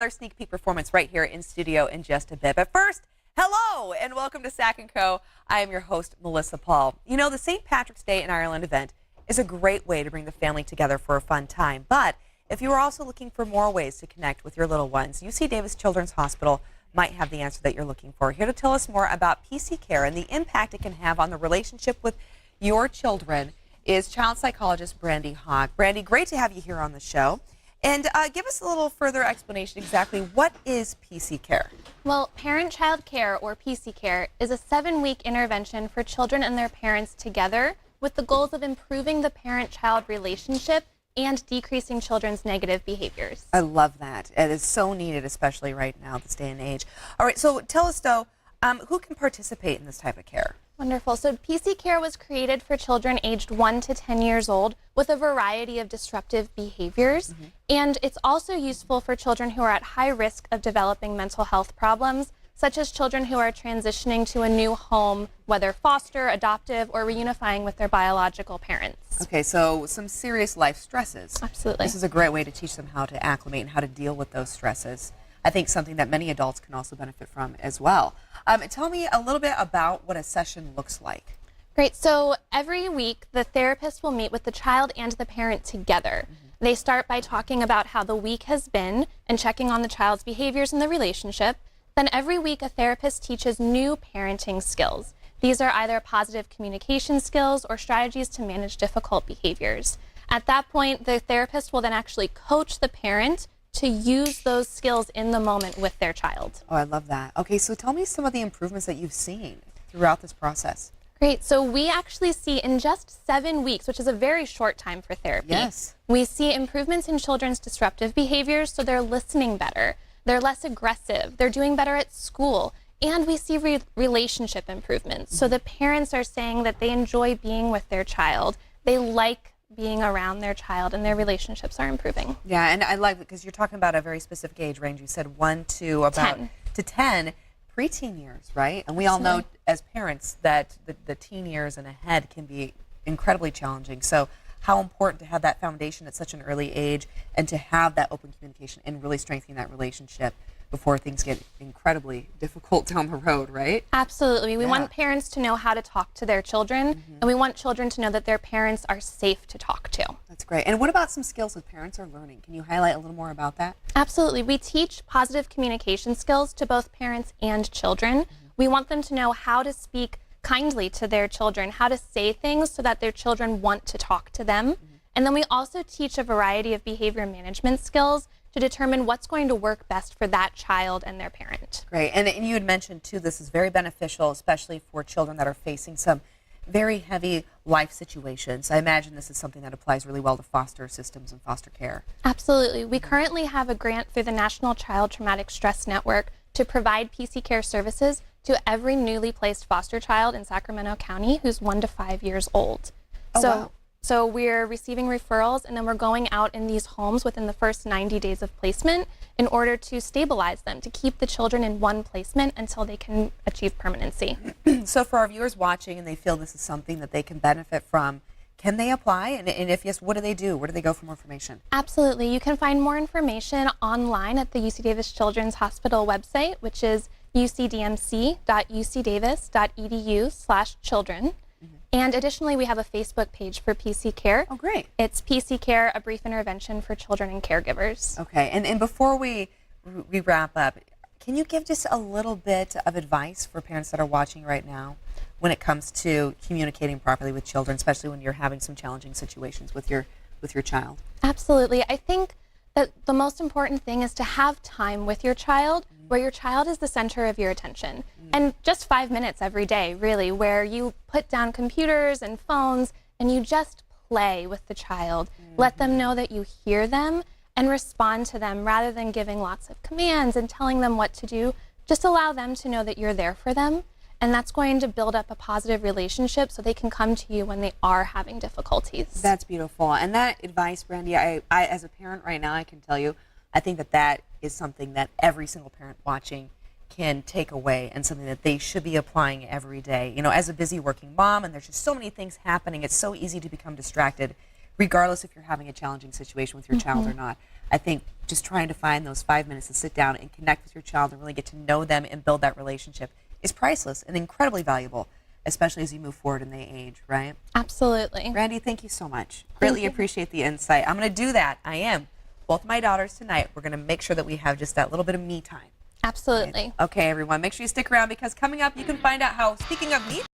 Another sneak peek performance right here in studio in just a bit. But first, hello and welcome to Sac&Co. I am your host, Melissa Paul. You know, the St. Patrick's Day in Ireland event is a great way to bring the family together for a fun time. But if you are also looking for more ways to connect with your little ones, UC Davis Children's Hospital might have the answer that you're looking for. Here to tell us more about PC Care and the impact it can have on the relationship with your children is child psychologist Brandy Hogg. Brandy, great to have you here on the show. And give us a little further explanation exactly what is PC Care? Well, Parent-Child Care, or PC Care, is a 7-week intervention for children and their parents together with the goals of improving the parent-child relationship and decreasing children's negative behaviors. I love that. It is so needed, especially right now, this day and age. All right, so tell us, though, who can participate in this type of care? Wonderful. So PC Care was created for children aged 1 to 10 years old with a variety of disruptive behaviors. And it's also useful for children who are at high risk of developing mental health problems, such as children who are transitioning to a new home, whether foster, adoptive, or reunifying with their biological parents. Okay, so some serious life stresses. Absolutely. This is a great way to teach them how to acclimate and how to deal with those stresses. I think something that many adults can also benefit from as well. Tell me a little bit about what a session looks like. Great. So every week, the therapist will meet with the child and the parent together. They start by talking about how the week has been and checking on the child's behaviors in the relationship. Then every week, a therapist teaches new parenting skills. These are either positive communication skills or strategies to manage difficult behaviors. At that point, the therapist will then actually coach the parent to use those skills in the moment with their child. Oh, I love that. Okay, so tell me some of the improvements that you've seen throughout this process. Great. So we actually see in just 7 weeks, which is a very short time for therapy, we see improvements in children's disruptive behaviors, so they're listening better, they're less aggressive, they're doing better at school, and we see relationship improvements. So the parents are saying that they enjoy being with their child, they like being around their child, and their relationships are improving. Yeah, and I like it because you're talking about a very specific age range. You said 1 to about 10, preteen years, right? And we all know as parents that the teen years and ahead can be incredibly challenging. So how important to have that foundation at such an early age and to have that open communication and really strengthening that relationship before things get incredibly difficult down the road, right? Absolutely. We want parents to know how to talk to their children, and we want children to know that their parents are safe to talk to. That's great. And what about some skills that parents are learning? Can you highlight a little more about that? Absolutely. We teach positive communication skills to both parents and children. We want them to know how to speak kindly to their children, how to say things so that their children want to talk to them. And then we also teach a variety of behavior management skills to determine what's going to work best for that child and their parent. Great. And you had mentioned, too, this is very beneficial, especially for children that are facing some very heavy life situations. I imagine this is something that applies really well to foster systems and foster care. Absolutely. We currently have a grant through the National Child Traumatic Stress Network to provide PC Care services to every newly placed foster child in Sacramento County who's 1 to 5 years old. So we're receiving referrals, and then we're going out in these homes within the first 90 days of placement in order to stabilize them, to keep the children in one placement until they can achieve permanency. So for our viewers watching and they feel this is something that they can benefit from, can they apply? And if yes, what do they do? Where do they go for more information? Absolutely. You can find more information online at the UC Davis Children's Hospital website, which is ucdmc.ucdavis.edu/children. And additionally, we have a Facebook page for PC Care. Oh, great. It's PC Care, a brief intervention for children and caregivers. Okay, and before we wrap up, can you give just a little bit of advice for parents that are watching right now when it comes to communicating properly with children, especially when you're having some challenging situations with your child? Absolutely. I think that the most important thing is to have time with your child where your child is the center of your attention. And just 5 minutes every day, really, where you put down computers and phones and you just play with the child. Let them know that you hear them and respond to them rather than giving lots of commands and telling them what to do. Just allow them to know that you're there for them. And that's going to build up a positive relationship so they can come to you when they are having difficulties. That's beautiful. And that advice, Brandy, I as a parent right now, I can tell you, I think that is something that every single parent watching can take away and something that they should be applying every day. You know, as a busy working mom, and there's just so many things happening, it's so easy to become distracted, regardless if you're having a challenging situation with your child or not. I think just trying to find those 5 minutes to sit down and connect with your child and really get to know them and build that relationship is priceless and incredibly valuable, especially as you move forward and they age, right? Absolutely. Randy, thank you so much. Greatly appreciate the insight. I'm going to do that. I am. Both my daughters tonight, we're going to make sure that we have just that little bit of me time. Absolutely. Okay, everyone, make sure you stick around because coming up, you can find out how, speaking of me